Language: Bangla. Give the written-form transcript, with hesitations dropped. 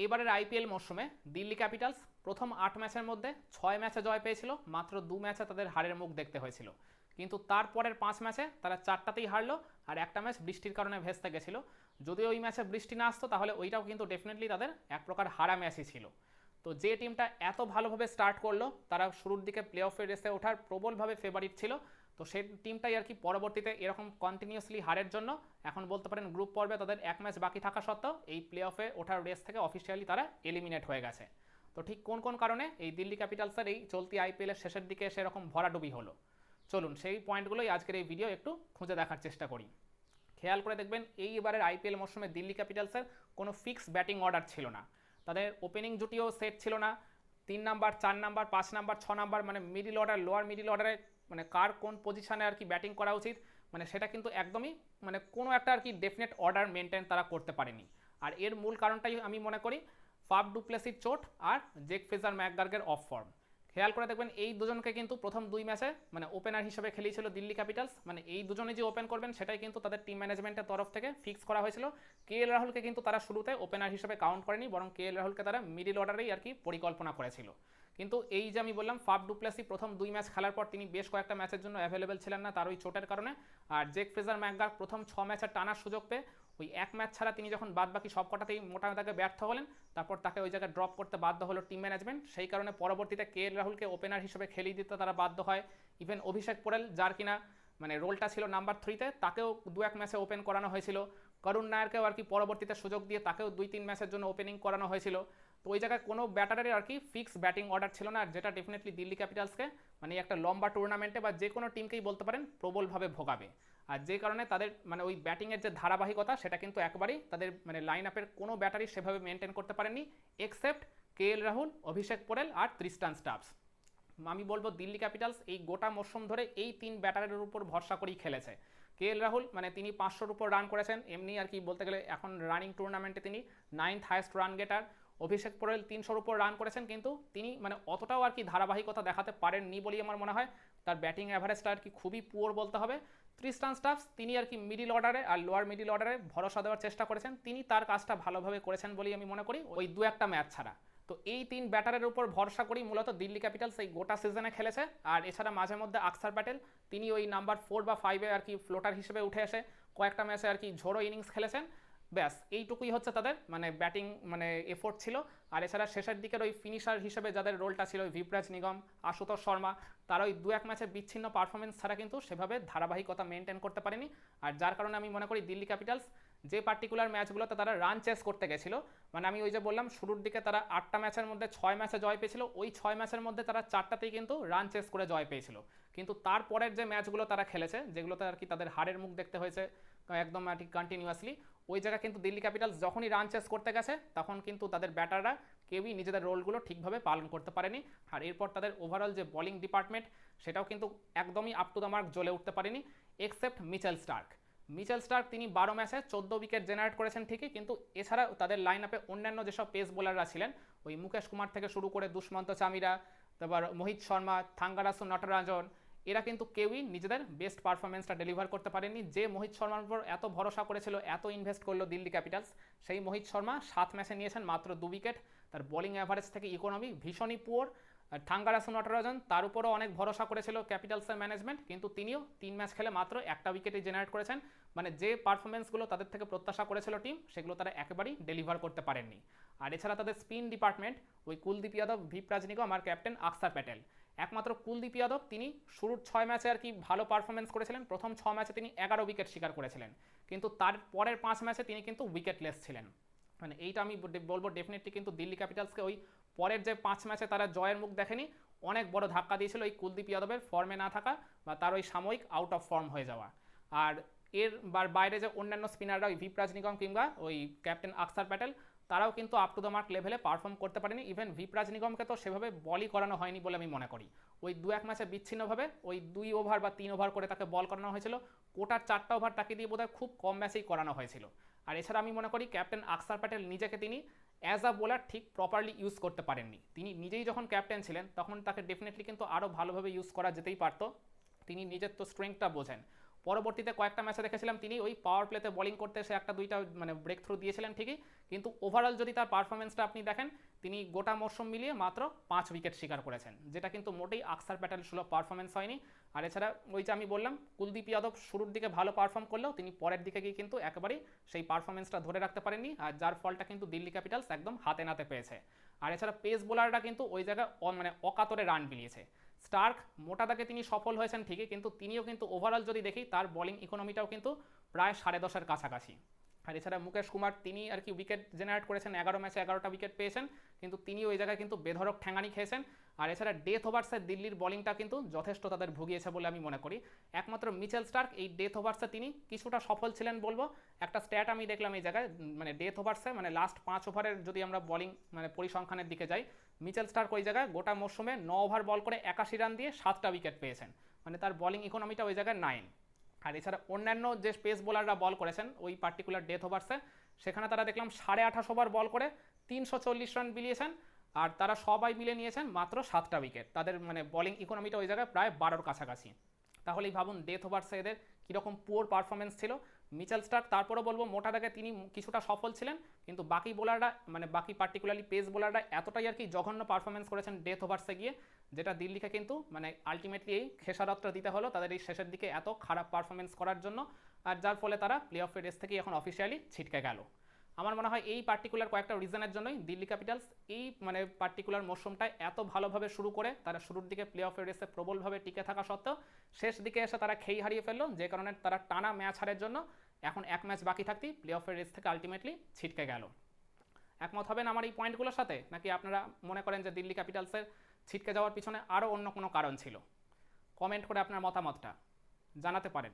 এবারের আইপিএল মরশুমে দিল্লি ক্যাপিটালস প্রথম ৮ ম্যাচের মধ্যে ৬ ম্যাচে জয় পেয়েছিল, মাত্র ২ ম্যাচে তাদের হারের মুখ দেখতে হয়েছিল। কিন্তু তারপরের ৫ ম্যাচে তারা ৪টাতেই হারলো, আর একটা ম্যাচ বৃষ্টির কারণে ভেস্তে গেছিলো। যদি ওই ম্যাচে বৃষ্টি না আসতো তাহলে ওইটাও কিন্তু ডেফিনেটলি তাদের এক প্রকার হারা ম্যাচই ছিল। তো যে টিমটা এত ভালোভাবে স্টার্ট করলো, তারা শুরুর দিকে প্লে অফের রেসে ওঠার প্রবলভাবে ফেভারিট ছিল। তো সেই টিমটাই আর কি পরবর্তীতে এরকম কন্টিনিউয়াসলি হারের জন্য এখন বলতে পারেন গ্রুপ পর্বে তাদের এক ম্যাচ বাকি থাকা সত্ত্বেও এই প্লে অফে ওঠার রেস থেকে অফিসিয়ালি তারা এলিমিনেট হয়ে গেছে। তো ঠিক কোন কোন কারণে এই দিল্লি ক্যাপিটালসের এই চলতি আইপিএলের শেষের দিকে সেরকম ভরাডুবি হলো, চলুন সেই পয়েন্টগুলোই আজকের এই ভিডিও একটু খুঁজে দেখার চেষ্টা করি। খেয়াল করে দেখবেন এইবারের আইপিএল মরশুমে দিল্লি ক্যাপিটালসের কোনো ফিক্স ব্যাটিং অর্ডার ছিল না। তাদের ওপেনিং জুটিও সেট ছিল না। ৩ নাম্বার, ৪ নাম্বার, ৫ নাম্বার, ৬ নাম্বার, মানে মিডিল অর্ডার, লোয়ার মিডিল অর্ডারে মানে কার কোন পজিশনে আর কি ব্যাটিং করা উচিত, মানে সেটা কিন্তু একদমই মানে কোনো একটা আর কি ডেফিনেট অর্ডার মেনটেন তারা করতে পারেনি। আর এর মূল কারণটাই আমি মনে করি ফাফ ডু প্লেসির চোট আর জেক ফ্রেজার ম্যাকগার্গের অফ ফর্ম। খেয়াল করে দেখবেন এই দুজনকে কিন্তু প্রথম ২ ম্যাচে মানে ওপেনার হিসেবে খেলিয়েছিল দিল্লি ক্যাপিটালস, মানে এই দুজনে যে ওপেন করবেন সেটাই কিন্তু তাদের টিম ম্যানেজমেন্টের তরফ থেকে ফিক্স করা হয়েছিল। কেএল রাহুলকে কিন্তু তারা শুরুতে ওপেনার হিসেবে কাউন্ট করেনি, বরং কেএল রাহুলকে তারা মিডিল অর্ডারেই আর কি পরিকল্পনা করেছিল। কিন্তু এই যে আমি বললাম ফাফ ডু প্লেসি প্রথম ২ ম্যাচ খেলার পর তিনি বেশ কয়েকটা ম্যাচের জন্য অ্যাভেলেবেল ছিলেন না তার ওই চোটের কারণে। আর জেক ফ্রেজার ম্যাকগার্গ প্রথম ৬ ম্যাচের টানার সুযোগ পেয়ে ওই এক ম্যাচ ছাড়া তিনি যখন বাদ বাকি সব কটাতেই মোটা দাগে ব্যর্থ হলেন, তারপর তাকে ওই জায়গায় ড্রপ করতে বাধ্য হলো টিম ম্যানেজমেন্ট। সেই কারণে পরবর্তীতে কেএল রাহুলকে ওপেনার হিসেবে খেলিয়ে দিতে তারা বাধ্য হয়। ইভেন অভিষেক পোরেল, যার কিনা মানে রোলটা ছিল নাম্বার 3-তে, তাকেও ২-১ ম্যাচে ওপেন করানো হয়েছিল। করুণ নায়ারকেও আর কি পরবর্তীতে সুযোগ দিয়ে তাকেও ২-৩ ম্যাচের জন্য ওপেনিং করানো হয়েছিল। তো ওই জায়গায় কোনো ব্যাটারের আর কি ফিক্স ব্যাটিং অর্ডার ছিল না, আর যেটা ডেফিনেটলি দিল্লি ক্যাপিটালসকে মানে একটা লম্বা টুর্নামেন্টে বা যে কোনো টিমকেই বলতে পারেন প্রবলভাবে ভোগাবে। আর যে কারণে তাদের মানে ওই ব্যাটিংয়ের যে ধারাবাহিকতা সেটা কিন্তু একবারেই তাদের মানে লাইন আপের কোনো ব্যাটারি সেভাবে মেনটেন করতে পারেননি, এক্সেপ্ট কেএল রাহুল, অভিষেক পোরেল আর ট্রিস্টান স্টাবস। আমি বলবো দিল্লি ক্যাপিটালস এই গোটা মরশুম ধরে এই ৩ ব্যাটারের উপর ভরসা করেই খেলেছে। কেএল রাহুল মানে তিনি ৫০০-র উপর রান করেছেন, এমনি আর কি বলতে গেলে এখন রানিং টুর্নামেন্টে তিনি 9th হাইয়েস্ট রান গেটার। অভিষেক পোরেল ৩০০-র উপর রান করেছেন, কিন্তু তিনি মানে অতটাও আর কি ধারাবাহিকতা দেখাতে পারেননি বলেই আমার মনে হয়। তার ব্যাটিং অ্যাভারেজটা আর কি খুবই পুয়ার বলতে হবে। ট্রিস্টান স্টাবস তিনি আর কি মিডিল অর্ডারে আর লোয়ার মিডিল অর্ডারে ভরসা দেওয়ার চেষ্টা করেছেন, তিনি তার কাজটা ভালোভাবে করেছেন বলেই আমি মনে করি ওই ২-১টা ম্যাচ ছাড়া। তো এই ৩ ব্যাটারের উপর ভরসা করেই মূলত দিল্লি ক্যাপিটালস এই গোটা সিজনে খেলেছে। আর এছাড়া মাঝে মধ্যে আকসার প্যাটেল তিনি ওই নাম্বার 4 বা 5-এ আর কি ফ্লোটার হিসেবে উঠে এসে কয়েকটা ম্যাচে আর কি ঝোড়ো ইনিংস খেলেছেন। ব্যাস এইটুকুই হচ্ছে তাদের মানে ব্যাটিং মানে এফোর্ট ছিল। আর এছাড়া শেষের দিকের ওই ফিনিশার হিসেবে যাদের রোলটা ছিল ভিপ্রাজ নিগম, আশুতোষ শর্মা, তারা ওই ২-১ ম্যাচে বিচ্ছিন্ন পারফরমেন্স ছাড়া কিন্তু সেভাবে ধারাবাহিকতা মেনটেন করতে পারেনি। আর যার কারণে আমি মনে করি দিল্লি ক্যাপিটালস যে পার্টিকুলার ম্যাচগুলোতে তারা রান চেস করতে গেছিল, মানে আমি ওই যে বললাম শুরুর দিকে তারা ৮টা ম্যাচের মধ্যে ৬ ম্যাচে জয় পেয়েছিল, ওই ৬ ম্যাচের মধ্যে তারা ৪টাতেই কিন্তু রান চেস করে জয় পেয়েছিল। কিন্তু তারপরের যে ম্যাচগুলো তারা খেলেছে যেগুলোতে আর কি তাদের হারের মুখ দেখতে হয়েছে একদম আর কি কন্টিনিউয়াসলি, ওই জায়গায় কিন্তু দিল্লি ক্যাপিটালস যখনই রান চেস করতে গেছে তখন কিন্তু তাদের ব্যাটাররা কেউই নিজেদের রোলগুলো ঠিকভাবে পালন করতে পারেনি। আর এরপর তাদের ওভারঅল যে বোলিং ডিপার্টমেন্ট সেটাও কিন্তু একদমই আপ টু দ্য মার্ক জ্বলে উঠতে পারেনি, except Mitchell Starc. Mitchell Starc তিনি ১২ ম্যাচে ১৪ উইকেট জেনারেট করেছেন ঠিকই, কিন্তু এছাড়া তাদের লাইন আপে অন্যান্য যেসব পেস বোলাররা ছিলেন ওই মুকেশ কুমার থেকে শুরু করে দুষ্মন্ত চামিরা, তারপর মোহিত শর্মা, থাঙ্গারাসু নটরাজন, এরা কিন্তু কেউই নিজেদের বেস্ট পারফরমেন্সটা ডেলিভার করতে পারেনি। যে মোহিত শর্মার উপর এত ভরসা করেছিল, এত ইনভেস্ট করলো দিল্লি ক্যাপিটালস, সেই মোহিত শর্মা ৭ ম্যাচে নিয়েছেন মাত্র ২ উইকেট। তার বোলিং অ্যাভারেজ থেকে ইকোনমি ভীষণই পুয়ার। আর থাঙ্গারাসু নটরাজন তার উপরও অনেক ভরসা করেছিল ক্যাপিটালসের ম্যানেজমেন্ট, কিন্তু তিনিও ৩ ম্যাচ খেলে মাত্র একটা উইকেটই জেনারেট করেছেন। মানে যে পারফরমেন্সগুলো তাদের থেকে প্রত্যাশা করেছিল টিম সেগুলো তারা একেবারেই ডেলিভার করতে পারেননি। আর এছাড়া তাদের স্পিন ডিপার্টমেন্ট ওই কুলদীপ যাদব, ভিপ্রাজ নিগম আর ক্যাপ্টেন আকসার প্যাটেল, একমাত্র কুলদীপ যাদব তিনি শুরুর ৬ ম্যাচে আর কি ভালো পারফরমেন্স করেছিলেন, প্রথম ৬ ম্যাচে তিনি ১১ উইকেট শিকার করেছিলেন, কিন্তু তার পরের ৫ ম্যাচে তিনি কিন্তু উইকেটলেস ছিলেন। মানে এইটা আমি বলবো ডেফিনেটলি কিন্তু দিল্লি ক্যাপিটালসকে ওই পরের যে ৫ ম্যাচে তারা জয়ের মুখ দেখেনি, অনেক বড় ধাক্কা দিয়েছিল এই কুলদীপ যাদবের ফর্মে না থাকা বা তার ওই সাময়িক আউট অফ ফর্ম হয়ে যাওয়া। আর এর বাইরে যে অন্যান্য স্পিনাররা ওই ভিপ্রাজ নিগম কিংবা ওই ক্যাপ্টেন আকসার প্যাটেল, তারাও কিন্তু আপ টু দ্য মার্ক লেভেলে পারফর্ম করতে পারেনি। ইভেন ভিপ্রাজ নিগমকে তো সেভাবে বলই করানো হয়নি বলে আমি মনে করি। ওই ২-১ ম্যাচে বিচ্ছিন্নভাবে ওই ২ ওভার বা ৩ ওভার করে তাকে বল করানো হয়েছিল, কোটার ৪টা ওভার তাকে দিয়ে বোধহয় খুব কম ম্যাচেই করানো হয়েছিল। আর এছাড়া আমি মনে করি ক্যাপ্টেন আকসার প্যাটেল নিজেকে তিনি অ্যাজ আ বোলার ঠিক প্রপারলি ইউজ করতে পারেননি। তিনি নিজেই যখন ক্যাপ্টেন ছিলেন তখন তাকে ডেফিনেটলি কিন্তু আরও ভালোভাবে ইউজ করা যেতেই পারত, তিনি নিজের তো স্ট্রেংথটা বোঝেন। পরবর্তীতে কয়েকটা ম্যাচে দেখেছিলাম তিনি ওই পাওয়ার প্লেতে বোলিং করতে এসে একটা দুইটা মানে ব্রেক থ্রু দিয়েছিলেন ঠিকই, কিন্তু ওভারঅল যদি তার পারফরমেন্সটা আপনি দেখেন, তিনি গোটা মরশুম মিলিয়ে মাত্র 5 উইকেট শিকার করেছেন, যেটা কিন্তু মোটেই আকসার প্যাটেল সুলভ পারফরমেন্স হয়নি। আর এছাড়া ওই যে আমি বললাম কুলদীপ যাদব শুরুর দিকে ভালো পারফর্ম করলেও তিনি পরের দিকে গিয়ে কিন্তু একেবারেই সেই পারফরমেন্সটা ধরে রাখতে পারেননি, আর যার ফলটা কিন্তু দিল্লি ক্যাপিটালস একদম হাতে নাতে পেয়েছে। আর এছাড়া পেস বোলাররা কিন্তু ওই জায়গায় মানে অকাতরে রান বিলিয়েছে। স্টার্ক মোটা দাগে তিনি সফল হয়েছেন ঠিকই, কিন্তু তিনিও কিন্তু ওভারঅল যদি দেখি তার বোলিং ইকোনমিটাও কিন্তু প্রায় 10.5-এর কাছাকাছি। আর এছাড়া মুকেশ কুমার তিনি আর কি উইকেট জেনারেট করেছেন, 11 ম্যাচে 11টা উইকেট পেয়েছেন, কিন্তু তিনি ওই জায়গায় কিন্তু বেধড়ক ঠ্যাঙানি খেয়েছেন। আর এছাড়া ডেথ ওভার্সে দিল্লির বোলিংটা কিন্তু যথেষ্ট তাদের ভুগিয়েছে বলে আমি মনে করি। একমাত্র মিচেল স্টার্ক এই ডেথ ওভার্সে তিনি কিছুটা সফল ছিলেন বলবো। একটা স্ট্যাট আমি দেখলাম এই জায়গায়, মানে ডেথ ওভার্সে মানে লাস্ট 5 ওভারের যদি আমরা বোলিং মানে পরিসংখ্যানের দিকে যাই, মিচেল স্টার্ক ওই জায়গায় গোটা মৌসুমে 9 ওভার বল করে 81 রান দিয়ে 7টা উইকেট পেয়েছেন, মানে তার বোলিং ইকোনমিটা ওই জায়গায় 9। আর এছাড়া অন্যান্য যে পেস বোলাররা বল করেছেন ওই পার্টিকুলার ডেথ ওভার্সে, সেখানে তারা দেখলাম 28.5 ওভার বল করে 340 রান বিলিয়েছেন, আর তারা সবাই মিলে নিয়েছেন মাত্র 7টা উইকেট। তাদের মানে বোলিং ইকোনমিটা ওই জায়গায় প্রায় 12-র কাছাকাছি। তাহলেই ভাবুন ডেথ ওভার্সে এদের কীরকম পুয়ার পারফরমেন্স ছিল। মিচেল স্টার্ক তারপরও বলবো মোটা দাগে তিনি কিছুটা সফল ছিলেন, কিন্তু বাকি বোলাররা মানে বাকি পার্টিকুলারলি পেস বোলাররা এতটাই আর কি জঘন্য পারফরমেন্স করেছেন ডেথ ওভার্সে গিয়ে, যেটা দিল্লিকে কিন্তু মানে আলটিমেটলি এই খেসারতটা দিতে হলো তাদের এই শেষের দিকে এত খারাপ পারফরমেন্স করার জন্য, আর যার ফলে তারা প্লে অফের রেস থেকে এখন অফিসিয়ালি ছিটকে গেল। আমার মনে হয় এই পার্টিকুলার কয়েকটা রিজনের জন্যই দিল্লি ক্যাপিটালস এই মানে পার্টিকুলার মরশুমটায় এত ভালোভাবে শুরু করে তারা শুরুর দিকে প্লে অফের রেসে প্রবলভাবে টিকে থাকা সত্ত্বেও শেষ দিকে এসে তারা খেই হারিয়ে ফেললো, যে কারণে তারা টানা ম্যাচ হারের জন্য এখন এক ম্যাচ বাকি থাকতেই প্লে অফের রেস থেকে আলটিমেটলি ছিটকে গেল। একমত হবেন আমার এই পয়েন্টগুলোর সাথে, নাকি আপনারা মনে করেন যে দিল্লি ক্যাপিটালসের ছিটকে যাওয়ার পিছনে আরও অন্য কোনো কারণ ছিল? কমেন্ট করে আপনার মতামতটা জানাতে পারেন।